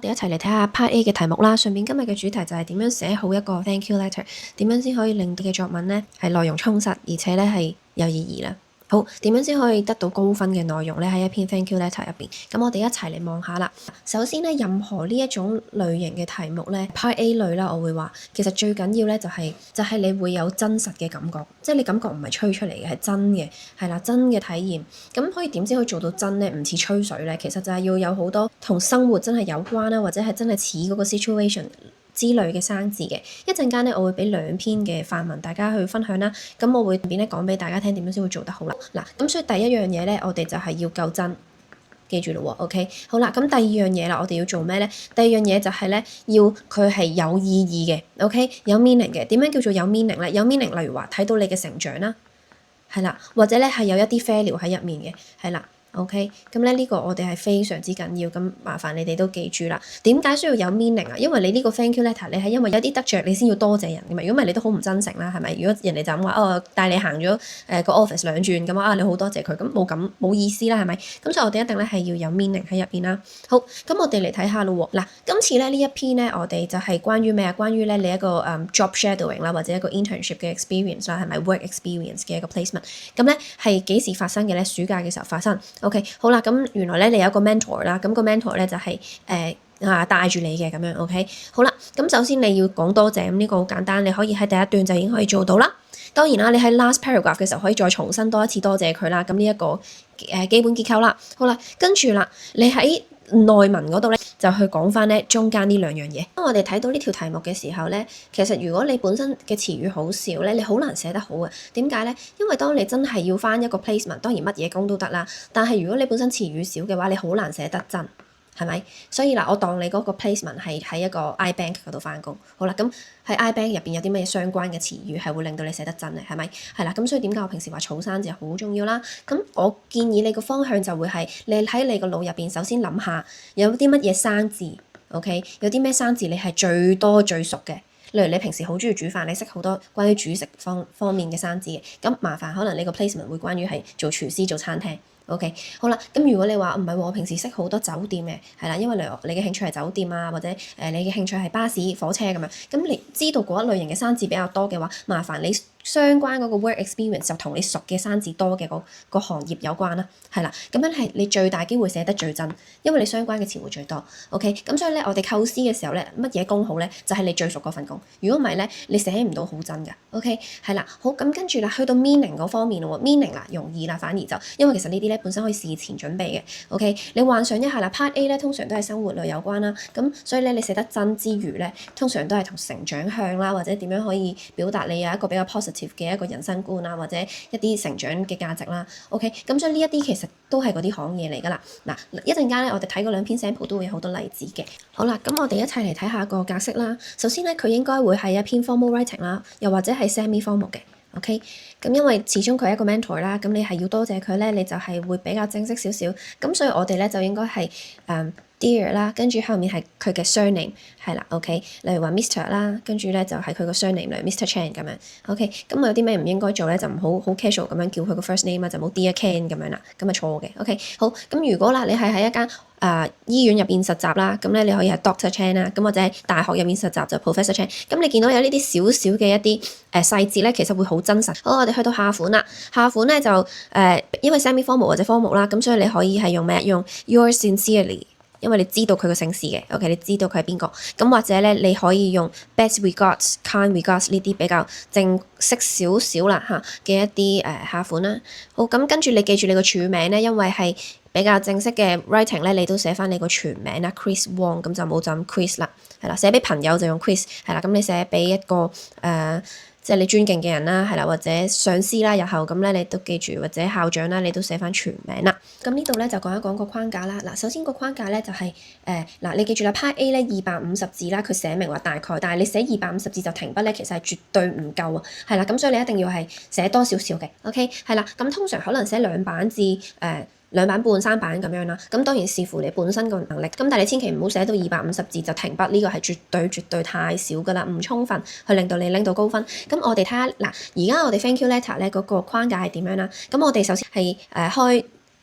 哋一齊嚟睇下 Part A 嘅題目啦。順便今日嘅主題就係點樣寫好一個 Thank you letter，點樣先可以令你嘅作文呢係內容充實，而且咧係有意義啦。好，點樣先可以得到高分嘅內容咧？喺一篇 Thank you letter 入邊，咁我哋一齊嚟望下啦。首先咧，任何呢一種類型嘅題目咧，Part A 類啦，我會話其實最緊要咧就係你會有真實嘅感覺，即係你感覺唔係吹出嚟嘅，係真嘅，係啦，真嘅體驗。咁可以點先可以做到真咧？唔似吹水咧，其實就係要有好多同生活真係有關啦，或者係真係似嗰個 situation之類嘅生字嘅。一陣間咧，我會俾兩篇嘅範文大家去分享啦。咁我會邊咧講俾大家聽點樣先會做得好啦。嗱，咁所以第一樣嘢咧，我哋就係要夠真，記住咯喎。OK，好啦，咁第二樣嘢啦，我哋要做咩咧？第二樣嘢就係咧，要佢係有意義嘅。OK，有 meaning 嘅。點樣叫做有 meaning 咧？有 meaning，例如話睇到你嘅成長啦，係啦，或者咧係有一啲 failure 喺入面嘅，係啦。OK，咁咧呢個我哋係非常之緊要，咁麻煩你哋都記住啦。點解需要有 meaning 啊？因為你呢個 thank you letter，你係因為有啲得着，你先要多謝人嘅嘛。如果唔係，你都好唔真誠啦，係咪？如果人哋就咁話帶你行咗個 office 兩轉咁你好多謝佢，咁冇意思啦，係咪？咁所以我哋一定咧係要有 meaning 喺入邊啦。好，咁我哋嚟睇下咯喎。嗱，今次咧呢一篇咧，我哋就係關於咩啊？關於咧你一個job shadowing 啦，或者一個 internship 嘅 experience 啦，係咪 work experience 嘅一個 placement？咁咧係幾時發生嘅咧？暑假嘅時候發生。OK，好啦，咁原來咧你有一個 mentor 啦，咁個 mentor 咧就係帶住你嘅咁樣。OK，好啦，咁首先你要講多謝，咁呢個好簡單，你可以喺第一段就已經可以做到啦。當然啦，你喺 last paragraph 嘅時候可以再重新多一次多謝佢啦。咁呢一個基本結構啦。好啦，跟住啦，你喺內文嗰度咧就去講翻咧中間呢兩樣嘢。當我哋睇到呢條題目嘅時候咧，其實如果你本身嘅詞語好少咧，你好難寫得好嘅。點解咧？因為當你真係要翻一個 placement，當然乜嘢工都得啦。但係如果你本身詞語少嘅話，你好難寫得真，係咪？所以嗱，我當你嗰個 placement 係喺一個 iBank 嗰度翻工。好啦，咁喺 iBank 入邊有啲咩相關嘅詞語係會令到你寫得真咧？係咪？係啦，咁所以點解我平時話草生字好重要啦？咁我建議你個方向就會係你喺你個腦入邊首先諗下有啲乜嘢生字 ，OK？ 有啲咩生字你係最多最熟嘅？例如你平時好中意煮飯，你識好多關於煮食方面嘅生字嘅，咁麻煩可能你個 placement 會關於係做廚師做餐廳。OK， 好啦，咁如果你話唔係喎，我平時識好多酒店嘅，係啦，因為你嘅興趣係酒店啊，或者你嘅興趣係巴士、火車咁樣，咁你知道嗰一類型嘅生字比較多嘅話，麻煩你相關嗰個 work experience 就同你熟嘅生字多嘅個行業有關啦，係啦，咁樣係你最大機會寫得最真，因為你相關嘅詞彙最多。OK，咁所以咧，我哋構思嘅時候咧，乜嘢工好咧，就係你最熟嗰份工。如果唔係咧，你寫唔到好真㗎。OK，係啦，好，咁跟住啦，去到 meaning 嗰方面咯喎 ，meaning 啦容易啦，反而就因為其實呢啲咧本身可以事前準備嘅。OK，你幻想一下啦 ，Part A 咧通常都係生活類有關啦，咁所以咧你寫得真之餘咧，通常都係同成長向啦，或者點樣可以表達你有一個比較 positive嘅一個人生觀啊，或者一啲成長嘅價值啦。OK，咁所以呢一啲其實都係嗰啲行嘢嚟㗎啦。嗱，一陣間咧，我哋睇嗰兩篇 sample 都會有好多例子嘅。好啦，咁我哋一齊嚟睇下個格式啦。首先咧，佢應該會係一篇 formal writing 啦，又或者係 semi-formal 嘅。OK，咁因為始終佢係一個 mentor 啦，咁你係要多謝佢咧，你就係會比較正式少少。咁所以我哋咧就應該係Dear 啦，跟住後面係佢嘅 surname 係啦。OK，例如話 Mr 啦，跟住咧就係佢個 surname 例如 Mr Chan 咁樣。OK，咁我有啲咩唔應該做咧，就唔好 casual 咁樣叫佢個 first name 啊，就冇 Dear Ken 咁樣啦，咁啊錯嘅。OK，好，咁如果啦你係喺一間醫院入邊實習啦，咁咧你可以係 Doctor Chan 啦，咁或者喺大學入面實習就 Professor Chan。咁你見到有呢啲少少嘅一啲細節咧，其實會好真實。好，我哋去到下款啦，下款咧就因為 semi-formal 或者 formal 啦，咁所以你可以係用咩？用 Yours sincerely。因為你知道佢個姓氏嘅 ，OK， 你知道佢係邊個，咁或者咧你可以用 best regards、kind regards 呢啲比較正式少少啦嚇嘅一啲下款啦。好，咁跟住你記住你個署名咧，因為係比較正式嘅 writing 咧，你都寫翻你個全名啦 ，Chris Wong，咁就冇就咁 Chris 啦，係啦，寫俾朋友就用 Chris，係啦，咁你寫俾一個即係你尊敬嘅人啦，係啦，或者上司啦，日後咁咧你都記住，或者校長啦，你都寫翻全名啦。咁呢度咧就講一講個框架啦。嗱，首先個框架咧就係你記住啦 ，Part A 咧250字啦，佢寫明話大概，但係你寫250字就停筆咧，其實係絕對唔夠啊。係啦，咁所以你一定要係寫多少少嘅。OK，係啦，咁通常可能寫2版至2版半、3版咁樣啦，咁當然視乎你本身個能力，咁但係你千祈唔好寫到250字就停筆，呢個係絕對太少㗎啦，唔充分去令到你拎到高分。咁我哋睇下嗱，而家我哋 Thank you letter 咧嗰個框架係點樣啦？咁我哋首先係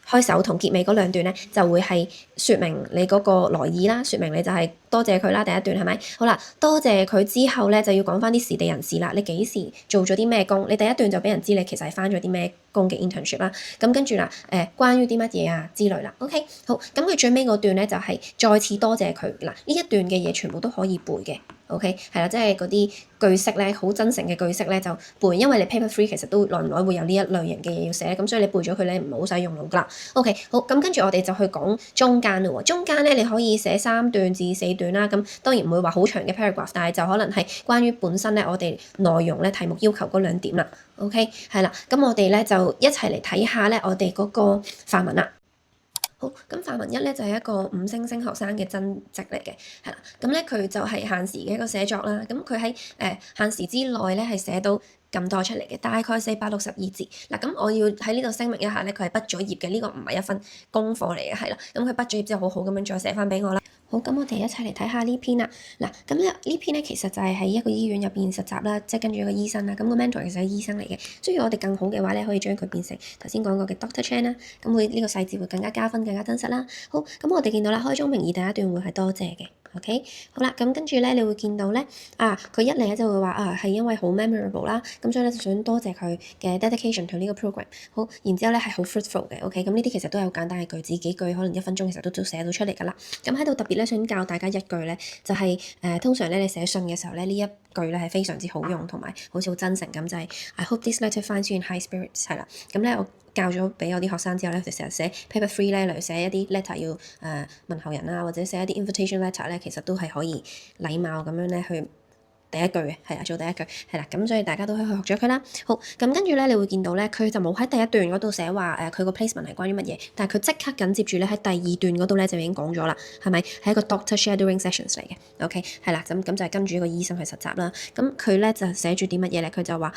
開首同結尾嗰兩段咧，就會係説明你嗰個來意啦，説明你就係多謝佢啦。第一段係咪？好啦，多謝佢之後咧，就要講翻啲時地人事啦。你幾時做咗啲咩工？你第一段就俾人知你其實係翻咗啲咩工嘅 internship 啦。咁跟住啦，關於啲乜嘢啊之類啦。OK，好，咁佢最尾嗰段咧就係再次多謝佢嗱。呢一段嘅嘢全部都可以背嘅。OK，係啦，即係嗰啲句式咧，好真誠嘅句式咧就背，因為你 paper 3其實都耐唔耐會有呢一類型嘅嘢要寫，咁所以你背咗佢咧唔好使用腦㗎啦。OK，好，咁跟住我哋就去講中間啦喎，中間咧你可以寫3段至4段啦，咁當然唔會話好長嘅 paragraph，但係就可能係關於本身咧我哋內容咧題目要求嗰2點啦。OK，係啦，咁我哋咧就一齊嚟睇下咧我哋嗰個範文啦。好，咁範文1咧就係一個5星星學生嘅真跡嚟嘅，係啦，咁咧佢就係限時嘅一個寫作啦，咁佢喺限時之內咧係寫到咁多出嚟嘅，大概462字。嗱，咁我要喺呢度聲明一下咧，佢係畢咗業嘅，呢個唔係一份功課嚟嘅，係啦，咁佢畢咗業之後好好咁樣再寫翻俾我啦。好，咁我哋一齊嚟睇下呢篇啦。嗱，咁呢篇咧其實就係喺一個醫院入邊實習啦，即係跟住一個醫生啦。咁個 mentor 其實係醫生嚟嘅，所以我哋更好嘅話咧，可以將佢變成頭先講過嘅 Doctor Chan 啦。咁會呢個細節會更加加分，更加真實啦。好，咁我哋見到啦，開宗明義第一段會係多謝嘅。OK，好啦，咁跟住咧，你會見到咧，佢一嚟咧就會話係因為好 memorable 啦，咁所以咧就想多謝佢嘅 dedication to 呢個 program。好，然之後咧係好 fruitful 嘅。OK，咁呢啲其實都係好簡單嘅句子，幾句可能1分鐘其實都寫到出嚟㗎啦。咁喺度特別咧想教大家一句咧，就係通常咧你寫信嘅時候咧，呢一句咧係非常之好用，同埋好似好真誠咁，就係 I hope this letter finds you in high spirits 係啦。咁咧我教咗俾我啲學生之後咧，就成日寫 paper 3咧，例如寫一啲 letter 要問候人啊，或者寫一啲 invitation letter 咧，其實都係可以禮貌咁樣咧去第一句嘅，係啦，做第一句係啦，咁所以大家都可以去學咗佢啦。好，咁跟住咧，你會見到咧，佢就冇喺第一段嗰度寫話佢個 placement 係關於乜嘢，但係佢即刻緊接住咧喺第二段嗰度咧就已經講咗啦，係咪？係一個 doctor shadowing sessions 嚟嘅。OK，係啦，咁就係跟住一個醫生去實習啦。咁佢咧就寫住啲乜嘢咧？佢就話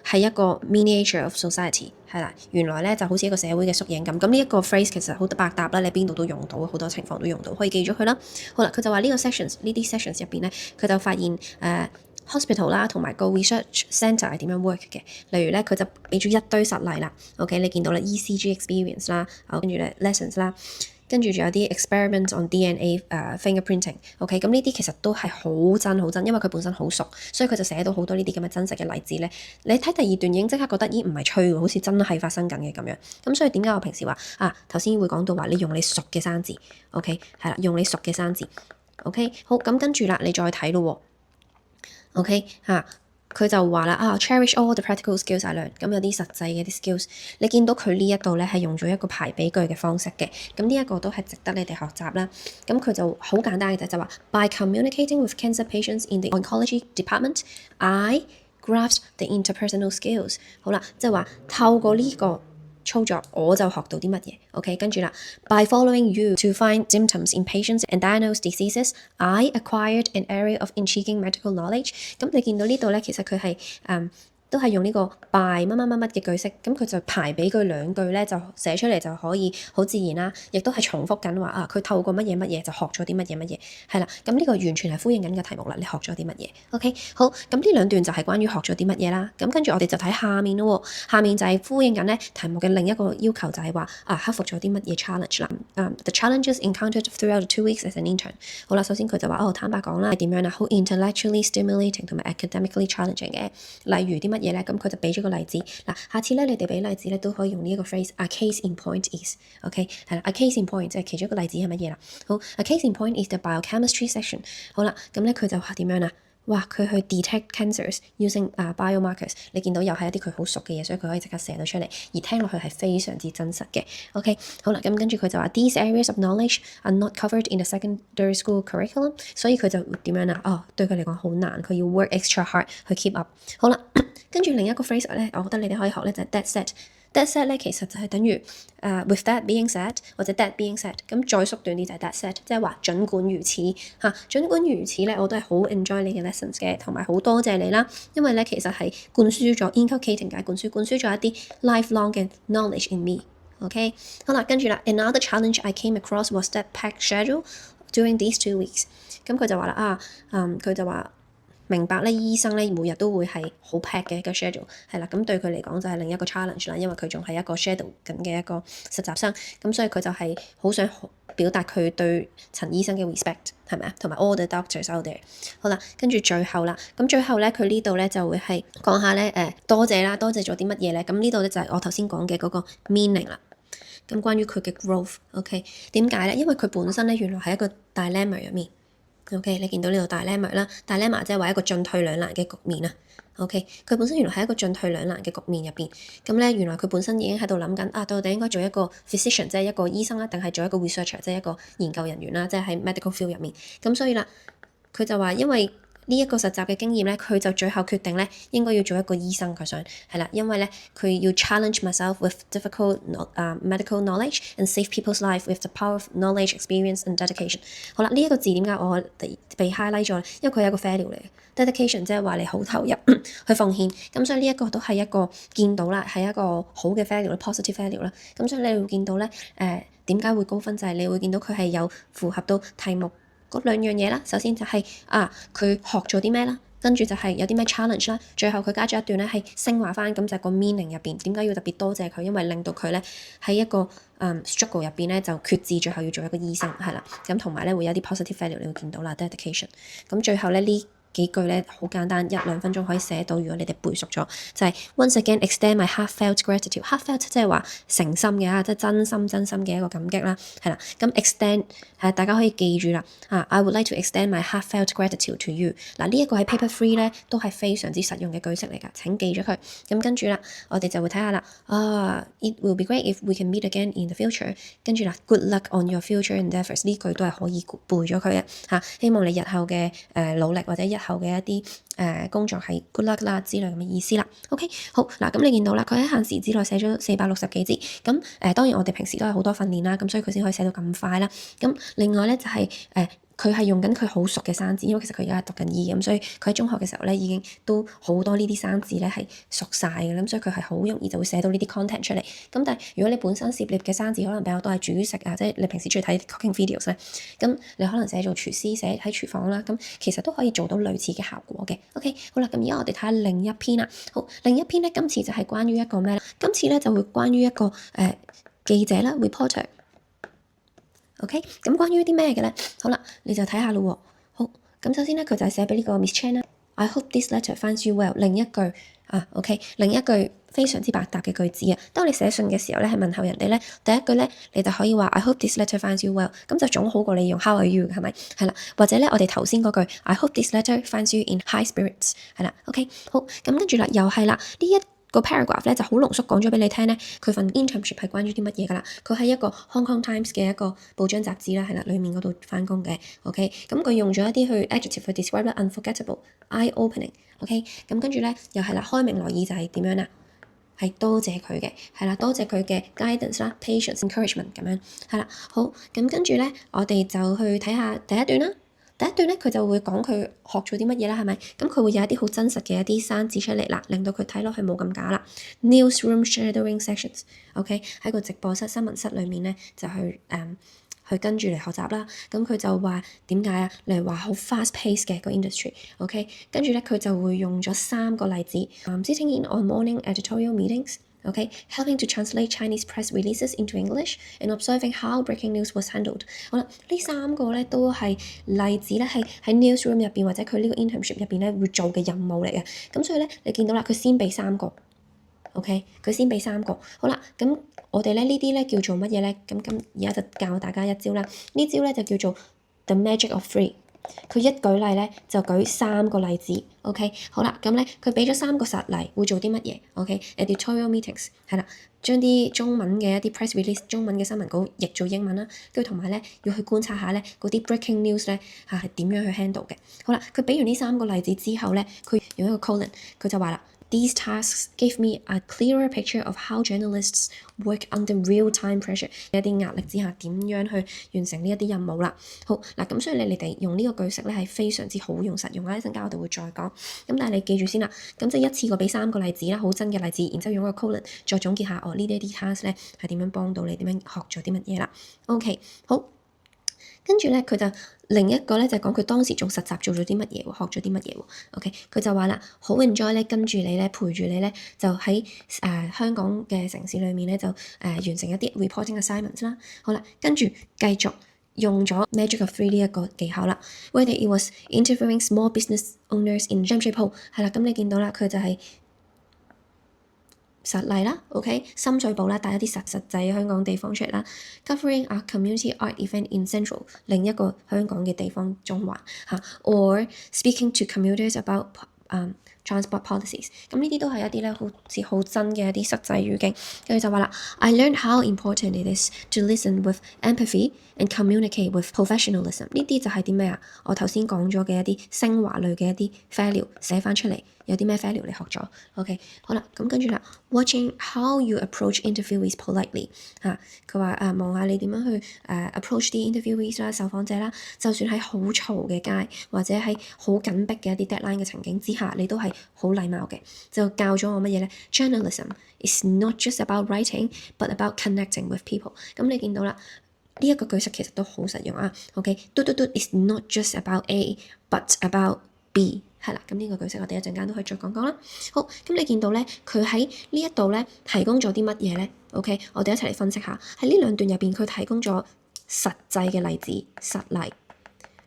係一個 miniature of society。係啦，原來咧就好似一個社會嘅縮影咁。咁呢一個 phrase 其實好百搭啦，你邊度都用到，好多情況都用到，可以記咗佢啦。好啦，佢就話呢個 sessions 呢啲 sessions 入邊咧，佢就發現hospital 啦，同埋個 research centre 係點樣 work 嘅。例如咧，佢就俾咗一堆實例啦。OK，你見到啦 ECG experience 啦，跟住咧 lessons 啦。跟住仲有啲 experiments on DNA fingerprinting，OK，咁呢啲其實都係好真好真，因為佢本身好熟，所以佢就寫到好多呢啲咁嘅真實嘅例子咧。你睇第二段已經即刻覺得咦唔係吹喎，好似真係發生緊嘅咁樣。咁所以點解我平時話頭先會講到話你用你熟嘅生字 ，OK 係啦，用你熟嘅生字 ，OK 好，咁跟住啦，你再睇咯喎，OK 佢就話啦cherish all the practical skills I learned，咁有啲實際嘅啲 skills，你見到佢呢一度咧係用咗一個排比句嘅方式嘅，咁呢一個都係值得你哋學習啦。咁佢就好簡單嘅就話 by communicating with cancer patients in the oncology department，I grasped the interpersonal skills。好啦，即係話透過呢個操作我就學到啲乜嘢 ，OK， 跟住啦 ，by following you to find symptoms in patients and diagnose diseases，I acquired an area of intriguing medical knowledge。咁你見到呢度咧，其實佢係都係用呢個 by 乜乜乜乜嘅句式，咁佢就排比句2句咧，就寫出嚟就可以好自然啦，亦都係重複緊話佢透過乜嘢乜嘢就學咗啲乜嘢乜嘢，係啦，咁呢個完全係呼應緊嘅題目啦，你學咗啲乜嘢 ？OK， 好，咁呢2段就係關於學咗啲乜嘢啦，咁跟住我哋就睇下面咯喎，下面就係呼應緊咧題目嘅另一個要求就係話克服咗啲乜嘢 challenge 啦，the challenges encountered throughout the 2 weeks as an intern。好啦，首先佢就話坦白講啦，係點樣啦，好 intellectually stimulating 同埋 academically challenging 嘅，例如啲乜嘢咧？咁佢就俾咗個例子嗱，下次咧你哋俾例子咧都可以用呢一個 phrase，a case in point is，OK，係啦，a case in point 即係其中一個例子係乜嘢啦？好，a case in point is the biochemistry section。好啦，咁咧佢就話點樣啦？哇！佢去 detect cancers using biomarkers， 你見到又係一啲佢好熟嘅嘢，所以佢可以即刻寫到出嚟，而聽落去係非常之真實嘅。OK， 好啦，咁跟住佢就話 These areas of knowledge are not covered in the secondary school curriculum， 所以佢就點樣啊？對佢嚟講好難，佢要 work extra hard 去 keep up。好啦，跟住另一個 phrase 咧，我覺得你哋可以學咧就係 that said。That said 咧，其實就係等於with that being said 或者 that being said，咁再縮短啲就係 that said，即係話儘管如此儘管如此咧，我都係好 enjoy 你嘅 lessons 嘅，同埋好多謝你啦，因為咧其實係灌輸咗 inculcating 嘅灌輸咗一啲 lifelong 嘅 knowledge in me。OK， 好啦，跟住啦 ，another challenge I came across was that packed schedule during these 2 weeks。咁佢就話啦佢就話。明白咧，醫生咧每日都會係好 pack 嘅一個 schedule，係啦，咁對佢嚟講就係另一個 challenge 啦，因為佢仲係一個 shadow 緊嘅一個實習生，咁所以佢就係好想表達佢對陳醫生嘅 respect 係咪啊？同埋 all the doctors out there。好啦，跟住最後啦，咁最後咧佢呢度咧就會係講下咧多謝啦，多謝咗啲乜嘢咧？咁呢度咧就係我頭先講嘅嗰個 meaning 啦。咁關於佢嘅 growth，OK，點解咧？因為佢本身咧原來係一個 dilemma 入面。OK，你見到呢度 dilemma 啦，dilemma 即係話一個進退兩難嘅局面啊。OK，佢本身原來係一個進退兩難嘅局面入邊，咁咧原來佢本身已經喺度諗緊啊，到底應該做一個 physician 即係一個醫生啦，定係做一個 researcher 即係一個研究人員啦，即係喺 medical field 入面。咁所以啦，佢就話因為呢一個實習嘅經驗咧，佢就最後決定咧應該要做一個醫生。佢想係啦，因為咧佢要 challenge myself with difficult medical knowledge and save people's life with the power of knowledge, experience and dedication。好啦，呢一個字點解我被 highlight 咗咧？因為佢係一個 value 嚟嘅 dedication，即係話你好投入去奉獻。咁所以呢一個都係一個見到啦，係一個好嘅 value 啦 ，positive value 啦。咁所以你會見到咧點解會高分就係你會見到佢係有符合到題目嗰兩樣嘢啦。首先就係佢學咗啲咩啦，跟住就係有啲咩 challenge 啦，最後佢加咗一段咧係升華翻，咁就係個 meaning 入邊點解要特別多謝佢，因為令到佢咧喺一個struggle 入邊咧就決志最後要做一個醫生係啦，咁同埋咧會有啲 positive value 你會見到啦 dedication， 咁最後咧呢幾句咧好簡單，一兩分鐘可以寫到。如果你哋背熟咗，就係 once again extend my heartfelt gratitude。heartfelt 即係話誠心嘅即係真心嘅一個感激啦，係啦。咁 extend 大家可以記住啦。I would like to extend my heartfelt gratitude to you。嗱呢一個喺 paper 3咧都係非常之實用嘅句式嚟㗎，請記咗佢。咁跟住啦，我哋就會睇下啦。It will be great if we can meet again in the future。跟住啦 ，good luck on your future endeavours。呢句都係可以背咗佢嘅。希望你日後嘅努力或者日後嘅一啲工作係 good luck 啦之類咁嘅意思啦。OK， 好嗱，咁你見到啦，佢喺限時之內寫咗460幾字。咁當然我哋平時都係好多訓練啦，咁所以佢先可以寫到咁快啦。咁另外咧就係佢係用緊佢好熟嘅生字，因為其實佢而家讀緊醫咁，所以佢喺中學嘅時候咧已經都好多呢啲生字咧係熟晒嘅，咁所以佢係好容易就會寫到呢啲 content 出嚟。咁但係如果你本身涉獵嘅生字可能比較多係煮食啊，即係你平時中意睇 cooking videos 咧，咁你可能寫做廚師，寫喺廚房啦，咁其實都可以做到類似嘅效果嘅。OK， 好啦，咁而家我哋睇下另一篇啦。好，另一篇咧今次就係關於一個咩咧？今次咧就會關於一個記者啦 reporter。OK， 咁關於啲咩嘅咧？好啦，你就睇下咯喎。好，咁首先咧，佢就係寫俾呢個 Miss Chan 啦。I hope this letter finds you well。另一句OK， 另一句非常之百搭嘅句子啊。當你寫信嘅時候咧，係問候人哋咧，第一句咧，你就可以話 I hope this letter finds you well。咁就總好過你用 How are you 係咪？係啦，或者咧，我哋頭先嗰句 I hope this letter finds you in high spirits。係啦 ，OK， 好，咁跟住啦，又係啦，呢一個 paragraph 咧就好濃縮講咗俾你聽咧，佢份 internship 係關於啲乜嘢㗎啦？佢係一個 Hong Kong Times 嘅一個報章雜誌啦，係啦，裡面嗰度返工嘅。OK，咁佢用咗一啲去 adjective 去 describe 咧 unforgettable、eye-opening。OK，咁跟住咧又係啦，開明來意就係點樣啦？係多謝佢嘅，係啦，多謝佢嘅 guidance 啦、patience、encouragement 咁樣，係啦，好，咁跟住咧，我哋就去睇下第一段啦。第一段咧，佢就會講佢學咗啲乜嘢啦，係咪？咁佢會有一啲好真實嘅一啲生字出嚟啦，令到佢睇落去冇咁假啦。Newsroom shadowing sessions，OK，喺個直播室、新聞室裏面咧，就去跟住嚟學習啦。咁佢就話點解啊？例如話好 fast pace 嘅個 industry，OK，跟住咧佢就會用咗3個例子。Sitting in on morning editorial meetings。Okay, helping to translate Chinese press releases into English and observing how breaking news was handled。好啦，呢3個咧都係例子咧，係喺 newsroom 入邊或者佢呢個 internship 入邊咧會做嘅任務嚟嘅。咁所以咧，你見到啦，佢先俾3個。OK， 佢先俾3個。好啦，咁我哋咧呢啲咧叫做乜嘢咧？咁而家就教大家一招啦。呢招咧就叫做 The Magic of Three。佢一舉例咧就舉3個例子。OK， 好啦，咁咧佢俾咗3個實例，會做啲乜嘢 ？OK，editorial meetings 係啦，將啲中文嘅一啲 press release 中文嘅新聞稿譯做英文啦，跟住同埋咧要去觀察下咧嗰啲 breaking news 咧係點樣去 handle 嘅。好啦，佢俾完呢3個例子之後咧，佢用一個 colon， 佢就話啦。These tasks gave me a clearer picture of how journalists work under real-time pressure。一啲壓力之下點樣去完成呢一啲任務啦。好嗱，咁所以你哋用呢個句式咧係非常之好用實用啦。一陣間我哋會再講。咁但係你記住先啦。咁即係一次過俾3個例子啦，好真嘅例子，然之後用一個 colon 再總結下呢啲 task 咧係點樣幫到你，點樣學咗啲乜嘢啦。OK， 好。跟住咧，佢就另一個咧就講佢當時做實習做咗啲乜嘢喎，學咗啲乜嘢喎？OK，佢就話啦，好 enjoy 咧，跟住你咧，陪住你咧，就喺香港嘅城市裏面咧，就完成一啲 reporting assignments 啦。好啦，跟住繼續用咗 Magic of Three 呢一個技巧啦。Whether it was interviewing small business owners in Jamshid Po，係啦，咁你見到啦，佢就係實例啦，OK，深水埗啦，帶一啲實際香港地方出嚟啦。Covering a community art event in Central，另一個香港嘅地方中環嚇，or speaking to commuters about transport policies，咁呢啲都係一啲咧好似好真嘅一啲實際語境。跟住就話啦，I learned how important it is to listen with empathy and communicate with professionalism。呢啲就係啲咩啊？我頭先講咗嘅一啲升華類嘅一啲 value 寫翻出嚟。有啲咩 value 你學咗 ？OK， 好啦，咁跟住啦 ，watching how you approach interviewees politely 嚇，佢話望下你點樣去approach 啲 interviewees 啦、受訪者啦，就算喺好嘈嘅街或者喺好緊迫嘅一啲 deadline 嘅情景之下，你都係好禮貌嘅，就教咗我乜嘢咧 ？Journalism is not just about writing, but about connecting with people。咁你見到啦。呢一個句式其實都好實用啊，OK，嘟is not just about A but about B， 係啦，咁呢個句式我哋一陣間都可以再講講啦。好，咁你見到咧，佢喺呢一度咧提供咗啲乜嘢咧？OK，我哋一齊嚟分析下。喺呢兩段入邊，佢提供咗實際嘅例子、實例。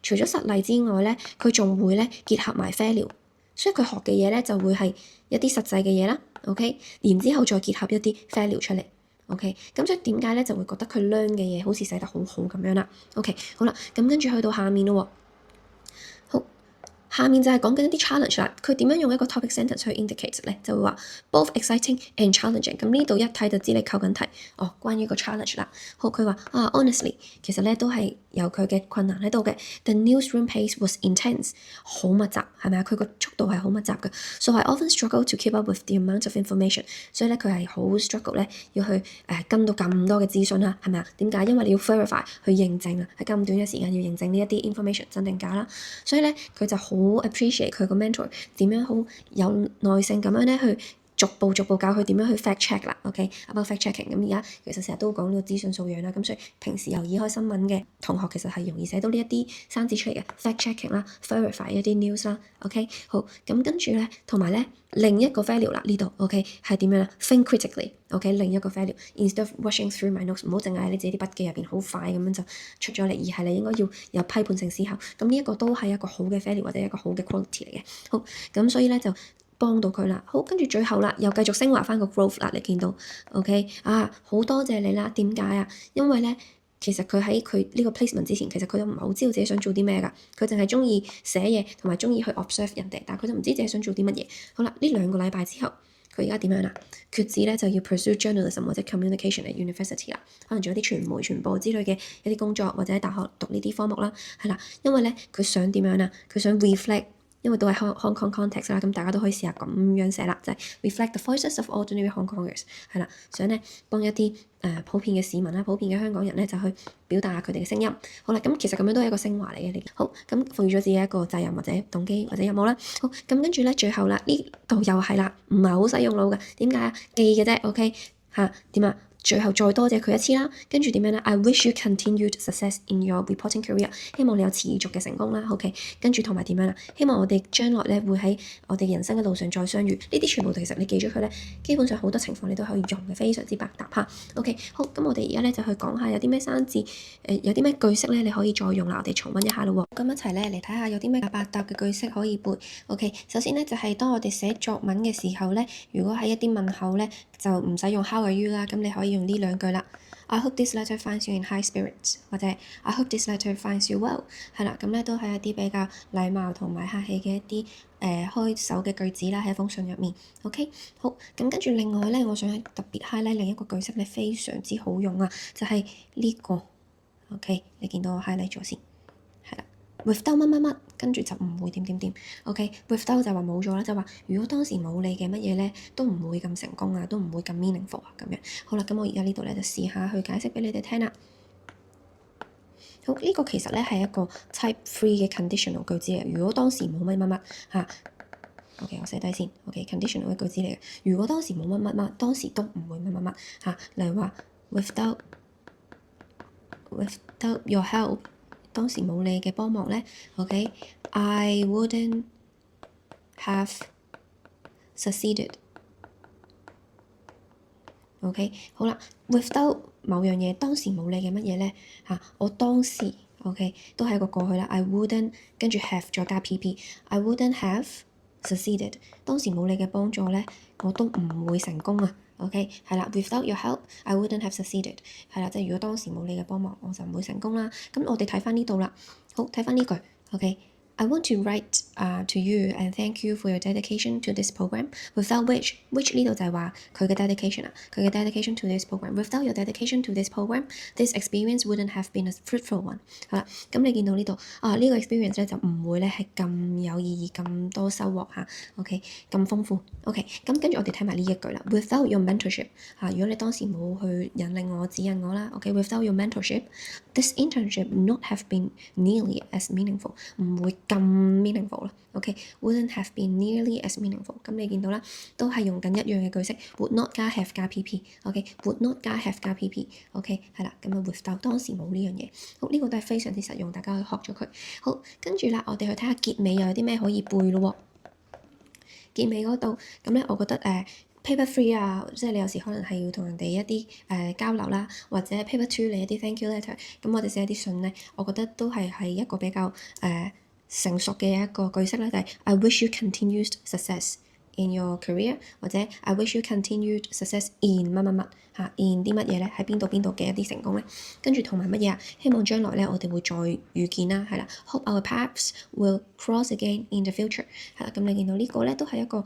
除咗實例之外咧，佢仲會咧結合埋 value，所以佢學嘅嘢咧就會係一啲實際嘅嘢啦。OK，然之後再結合一啲 value 出嚟。OK，咁所以點解咧就會覺得佢 learn 嘅嘢好似寫得好好咁樣啦？OK，好啦，咁跟住去到下面咯喎。下面就係講緊一啲 challenge 啦，佢點樣用一個 topic sentence 去 indicate 咧？就會話 both exciting and challenging。咁呢度一睇就知你扣緊題哦。關於個 challenge 啦，好佢話honestly 其實咧都係有佢嘅困難喺度嘅。The newsroom pace was intense， 好密集係咪啊？佢個速度係好密集嘅。So I often struggle to keep up with the amount of information。所以咧佢係好 struggle 咧要去跟到咁多嘅資訊啦，係咪啊？點解？因為你要 verify 去認證啊，喺咁短嘅時間要認證呢一啲 information 真定假啦。所以咧佢就好 appreciate 佢個 mentor 點樣好有耐性咁樣咧去逐步教佢點樣去 fact check 啦，OK，about fact checking。咁而家其實成日都講呢個資訊素養啦，咁所以平時留意開新聞嘅同學其實係容易寫到呢一啲生字出嚟嘅 fact checking 啦 ，verify 一啲 news 啦，OK， 好，咁跟住咧同埋咧另一個 value 啦呢度 OK 係點樣啦 ？Think critically，OK，另一個 value，instead of rushing through my notes，唔好淨係喺你自己啲筆記入邊好快咁樣就出咗嚟，而係你應該要有批判性思考。咁呢一個都係一個好嘅 value 或者一個好嘅 quality 嚟嘅。好，咁所以咧就幫到佢啦。好，跟住最後啦，又繼續升華翻個 growth 啦。你見到 OK 好多謝你啦。點解啊？因為咧。其實佢喺佢呢個 placement 之前，其實佢都唔係好知道自己想做啲咩㗎。佢淨係鍾意寫嘢，同埋鍾意去 observe 人哋，但係佢就唔知自己想做啲乜嘢。好啦，呢2個禮拜之後，佢而家點樣啦？決志咧就要 pursue journalism 或者 communication at university 啦，可能做一啲傳媒、傳播之類嘅一啲工作，或者喺大學讀呢啲科目啦，係啦。因為咧佢想點樣啊？佢想 reflect。因為都係 Hong Kong context 啦，咁大家都可以試下咁樣寫啦，就係 reflect the voices of ordinary Hong Kongers， 係啦，想咧幫一啲普遍嘅市民啦、普遍嘅香港人咧就去表達下佢哋嘅聲音。好啦，咁其實咁樣都係一個升華嚟嘅。好，咁賦予咗自己一個責任或者動機或者任務啦。好，咁跟住咧最後啦，呢度又係啦，唔係好使用腦嘅，點解啊？記嘅啫，OK 點啊？最後再多謝佢一次啦，跟住點樣咧 ？I wish you continued success in your reporting career。希望你有持續嘅成功啦。OK，跟住同埋點樣啦？希望我哋將來咧會喺我哋人生嘅路上再相遇。呢啲全部其實你記咗佢咧，基本上好多情況你都可以用嘅，非常之百搭哈。OK，好，咁我哋而家咧就去講下有啲咩生字，有啲咩句式咧你可以再用啦。我哋重溫一下咯喎。咁一齊咧嚟睇下有啲咩百搭嘅句式可以背。OK，首先咧就係當我哋寫作文嘅時候咧，如果喺一啲問候咧就唔使用 How are you 啦，咁你可以用呢2句啦。I hope this letter finds you in high spirits， 或者 I hope this letter finds you well， 係啦，咁咧都係一啲比較禮貌同埋客氣嘅一啲開首嘅句子啦，喺一封信入面。OK， 好，咁跟住另外咧，我想特別 highlight 另一個句式咧，非常之好用啊，就係呢個。OK， 你見到我 highlight 咗先，係啦。without 乜乜乜，跟住就唔會點點點。OK，without 就話冇咗啦，就話如果當時冇你嘅乜嘢咧，都唔會咁成功啊，都唔會咁 meaningful 啊咁樣。好啦，咁我而家呢度咧就試下去解釋俾你哋聽啦。好，呢個其實咧係一個 type 3嘅 conditional 句子嚟。如果當時冇乜乜乜OK， 我寫低先。OK，conditional 嘅句子嚟嘅。如果當時冇乜乜乜，當時都唔會乜乜乜例如話 without your help。當時冇你嘅幫忙咧 ，OK，I wouldn't have succeeded。OK，好啦 ，without 某樣嘢，當時冇你嘅乜嘢咧嚇，我當時 OK 都係一個過去啦。I wouldn't 跟住 have 再加 PP，I wouldn't have succeeded。當時冇你嘅幫助咧，我都唔會成功啊。OK，係啦，without your help，I wouldn't have succeeded。係啦，即係如果當時冇你嘅幫忙，我就唔會成功啦。咁我哋睇翻呢度啦，好睇翻呢句 OK。I want to write to you and thank you for your dedication to this program. Without which 呢度就係話佢嘅 dedication 啊，佢嘅 dedication to this program. Without your dedication to this program, this experience wouldn't have been a fruitful one. 好啦，咁你見到呢度呢個 experience 咧就唔會咧係咁有意義、咁多收穫嚇。OK，咁豐富。OK，咁跟住我哋睇埋呢一句啦。Without your mentorship 如果你當時冇去引領我、指引我啦，OK，without your mentorship, this internship not have been nearly as meaningful， 唔會咁 meaningful 啦。OK，wouldn't have been nearly as meaningful。咁你見到啦，都係用緊一樣嘅句式 ，would not 加 have 加 PP。OK，would not 加 have 加 PP。OK，係啦，咁啊 without 當時冇呢樣嘢。好，呢個都係非常之實用，大家可以學咗佢。好，跟住啦，我哋去睇下結尾又有啲咩可以背咯。結尾嗰度，咁咧，我覺得paper 3啊，即係你有時可能係要同人哋一啲交流啦，或者 paper 2你一啲 thank you letter，咁我哋寫一啲信咧，我覺得都係一個比較成熟嘅一個句式啦，就係 I wish you continued success in your career， 或者 I wish you continued success in 乜乜乜in 啲乜嘢咧，喺邊度嘅一啲成功咧，跟住同埋乜嘢啊？希望將來咧我哋會再遇見啦，係啦。Hope our paths will cross again in the future。係啦，咁你見到呢個咧都係一個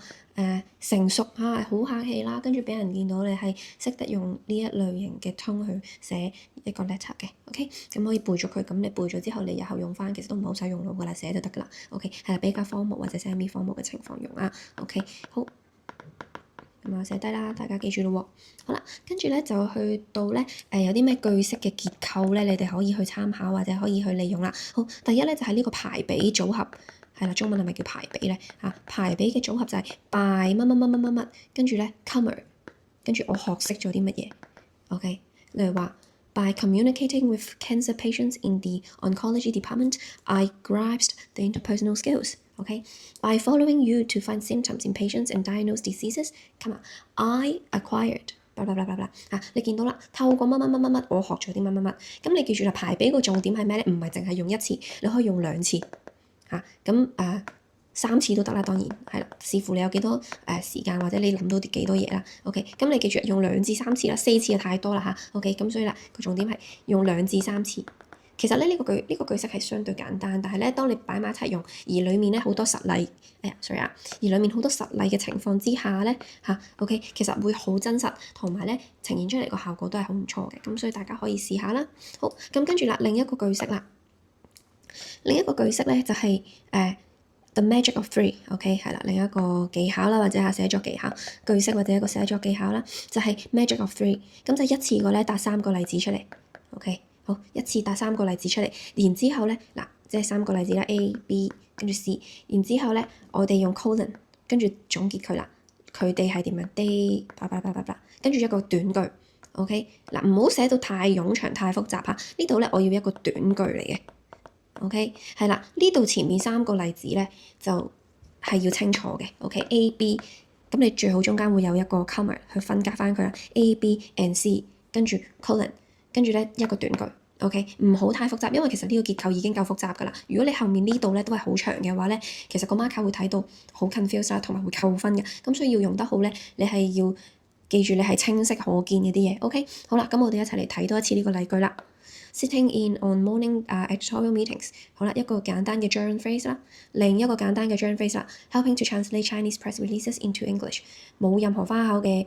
成熟好客氣啦，跟住俾人見到你係識得用呢一類型嘅 tone 去寫一個 letter 嘅。OK，咁可以背咗佢，咁你背咗之後，你日後用翻其實都唔好使用腦噶啦，寫就得噶啦。OK，係啦，比較 formal 或者 semi formal 嘅情況用啊。OK，好。咁啊，寫低啦，大家記住咯喎。好啦，跟住咧就去到咧有啲咩句式嘅結構咧，你哋可以去參考或者可以去利用啦。好，第一咧就係呢個排比組合，係啦，中文係咪叫排比咧？排比嘅組合就係 by 乜乜乜乜乜乜，跟住咧 comma，跟住我學識咗啲乜嘢。OK，例如話 by communicating with cancer patients in the oncology department, I grasped the interpersonal skills. Okay, by following you to find symptoms in patients and diagnose diseases, come on, I acquired blah blah blah blah blah。你見到啦，透過乜乜乜乜乜，我學咗啲乜乜乜。咁你記住啦，排比個重點係咩咧？唔係淨係用一次，你可以用兩次3次都得啦，當然係啦，視乎你有幾多時間或者你諗到啲幾多嘢啦。OK，咁你記住用2至3次啦，4次就太多啦嚇。OK，咁所以啦，個重點係用2至3次。其實咧呢個句式係相對簡單，但係咧當你擺埋一齊用，而裡面咧好多實例，而裡面好多實例嘅情況之下咧OK，其實會好真實，同埋咧呈現出嚟個效果都係好唔錯嘅，咁所以大家可以試下啦。好，咁跟住啦，另一個句式啦，另一個句式咧就係The magic of three，OK，係啦，另一個技巧啦，或者係寫作技巧，句式或者一個寫作技巧啦，就係 magic of three，咁就一次過咧答3個例子出嚟 ，OK。好，一次答3個例子出嚟，然之後咧即係3個例子啦 A、B 跟住 C， 然之後咧我哋用 colon 跟住總結佢啦，佢哋係點樣 ？They 跟住一個短句 ，OK，唔好寫到太冗長太複雜呢度咧我要一個短句嚟嘅 ，OK， 係啦，呢度前面3個例子咧就係要清楚嘅 ，OK，A、B， 咁你最好中間會有一個 comma 去分隔翻佢啦 ，A、B and C， 跟住 colon。跟住咧一個短句 ，OK， 唔好太複雜，因為其實呢個結構已經夠複雜㗎啦。如果你後面呢度咧都係好長嘅話咧，其實個 marker 會睇到好 confuse 啦，同埋會扣分嘅。咁所以要用得好咧，你係要記住你係清晰可見嘅啲嘢。OK， 好啦，咁我哋一齊嚟睇多一次呢個例句啦。Sitting in on morning editorial meetings， 好啦，一個簡單嘅 journal phrase 啦，另一個簡單嘅 journal phrase 啦 ，helping to translate Chinese press releases into English， 冇任何花巧嘅。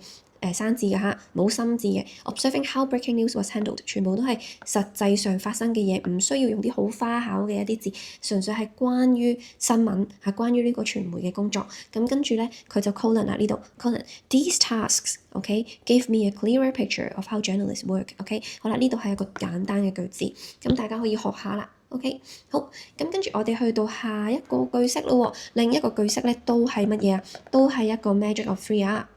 生字嘅冇深字嘅 ，observing how breaking news was handled， 全部都係實際上發生嘅嘢，唔需要用啲好花巧嘅一啲字，純粹係關於新聞，係關於呢個傳媒嘅工作。咁跟住咧，佢就 colon 啦呢度 colon。These tasks，OK，give me a clearer picture of how journalists work。OK， 好啦，呢度係一個簡單嘅句子，咁大家可以學下啦。OK， 好，咁跟住我哋去到下一個句式咯。另一個句式咧都係乜嘢啊？都係一個 magic of three 啊。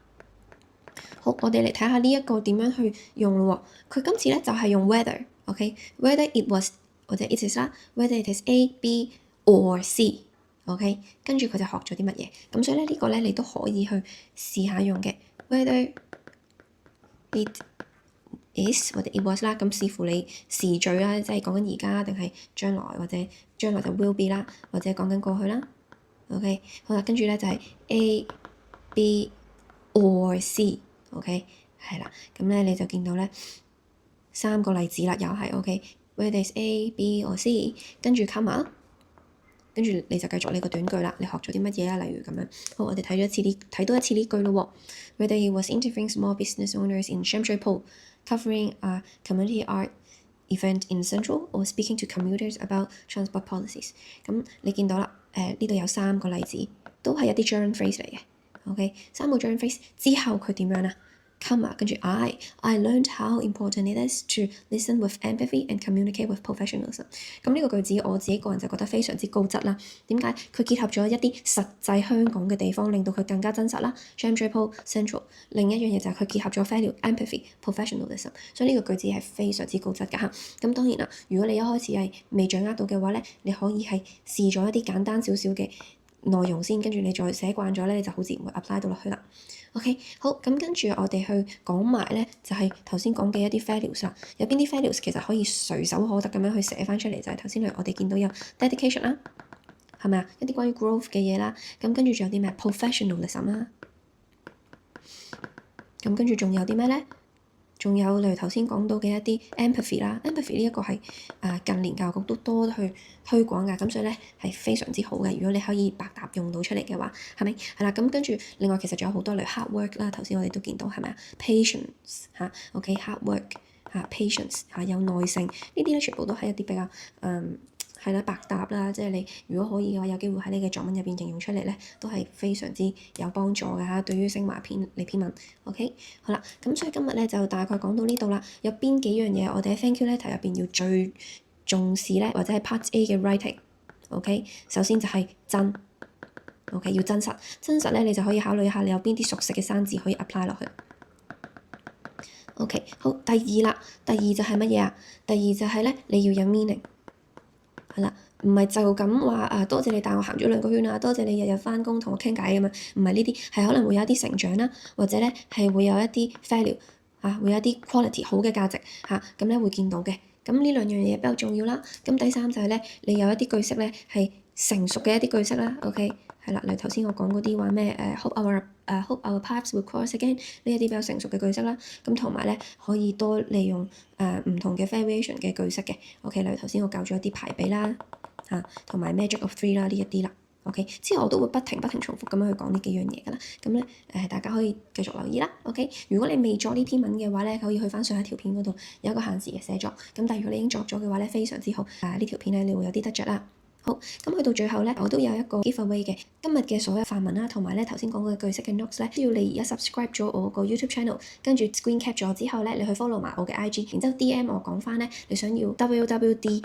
好，我哋嚟睇下呢一個點樣去用咯喎。佢今次咧就係用 whether，OK，whether it was 或者 it is 啦，whether it is A、B or C。OK， 跟住佢就學咗啲乜嘢，咁所以咧呢個咧你都可以去試下用嘅，whether it is 或者 it was 啦，咁視乎你時序啦，即係講緊而家定係將來，或者將來就 will be 啦，或者講緊過去啦。OK， 好啦，跟住咧就係 A、B or C。OK， 係啦，咁咧你就見到咧3個例子啦，又係 OK，whether is A、B or C， 跟住 comma。跟住你就繼續你個短句啦，你學咗啲乜嘢啊？例如咁樣，好，我哋睇多一次呢句咯喎。Whether it was interviewing small business owners in Sham Shui Po, covering a community art event in Central, or speaking to commuters about transport policies。咁你見到啦，呢度有3個例子，都係一啲 gerund phrase 嚟嘅。OK，3個 gerund phrase 之後佢點樣啊？comma 跟住 I learned how important it is to listen with empathy and communicate with professionalism。咁呢個句子我自己個人就覺得非常之高質啦。點解？佢結合咗一啲實際香港嘅地方，令到佢更加真實啦。Sham Shui Po Central。另一樣嘢就係佢結合咗 value、empathy、professionalism。所以呢個句子係非常之高質㗎嚇。咁當然啦，如果你一開始係未掌握到嘅話咧，你可以係試咗一啲簡單少少嘅內容先，跟住你再寫慣咗咧，你就好自然會 apply 到落去啦。OK， 好，咁跟住我哋去講埋咧，就係頭先講嘅一啲 values 啦。有邊啲 values 其實可以隨手可得咁樣去寫翻出嚟，就係頭先我哋見到有 dedication 啦，係咪啊？一啲關於 growth 嘅嘢啦，咁跟住仲有啲咩 professionalism 啦，咁跟住仲有啲咩咧？仲有例如頭先講到嘅一啲 empathy 啦，empathy 呢一個係近年教育局都多去推廣㗎，咁所以咧係非常之好嘅。如果你可以百搭用到出嚟嘅話，係咪？係啦，咁跟住另外其實仲有好多例如 hard work 啦，頭先我哋都見到係咪啊？patience 嚇，OK hard work 嚇 patience 嚇有耐性，呢啲咧全部都係一啲比較係啦，百搭啦，即係你如果可以嘅話，有機會喺你嘅作文入邊應用出嚟咧，都係非常之有幫助㗎嚇。對於升華你篇文，OK， 好啦，咁所以今日咧就大概講到呢度啦。有邊幾樣嘢我哋喺 Thank you letter 入邊要最重視咧，或者係 Part A 嘅 writing，OK，首先就係真，OK 要真實，真實咧你就可以考慮一下你有邊啲熟悉嘅生字可以 apply 落去。OK， 好，第二啦，第二就係乜嘢啊？第二就係咧你要有 meaning。係啦，唔係就咁話多謝你帶我行咗2個圈啊，多謝你日日返工同我傾偈咁樣，唔係呢啲，係可能會有一啲成長啦，或者咧係會有一啲 value 會有一啲 quality 好嘅價值咁咧會見到嘅。咁呢兩樣嘢比較重要啦。咁第三就係咧，你有一啲句式咧係成熟嘅一啲句式啦。OK， 係啦，例如頭先我講嗰啲話咩hope our paths will cross again 呢一啲比較成熟嘅句式啦。咁同埋咧可以多利用唔同嘅 variation 嘅句式嘅。OK，例如頭先我教咗一啲排比啦同埋 magic of three 啦呢一啲啦。OK， 之後我都會不停重複咁樣去講呢幾樣嘢㗎啦。咁咧大家可以繼續留意啦。OK， 如果你未作呢篇文嘅話咧，可以去翻上一條片嗰度有一個限時嘅寫作。咁但係如果你已經作咗嘅話咧，非常之好。呢條片咧你會有啲得着啦。好，咁去到最後咧，我都有一個 giveaway 嘅。今日嘅所有範文啦，同埋咧頭先講嘅句式嘅 notes 咧，都要你而家 subscribe 咗我個 YouTube channel， 跟住 screen cap 咗之後咧，你去 follow 埋我嘅 IG， 然之後 DM 我講翻咧，你想要 WWD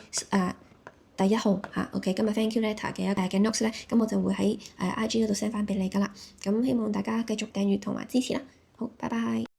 第1號OK，今日 Thank you letter 嘅 notes 咧，咁我就會喺IG 嗰度 send 翻俾你㗎啦。咁希望大家繼續訂閱同埋支持啦。好，拜拜。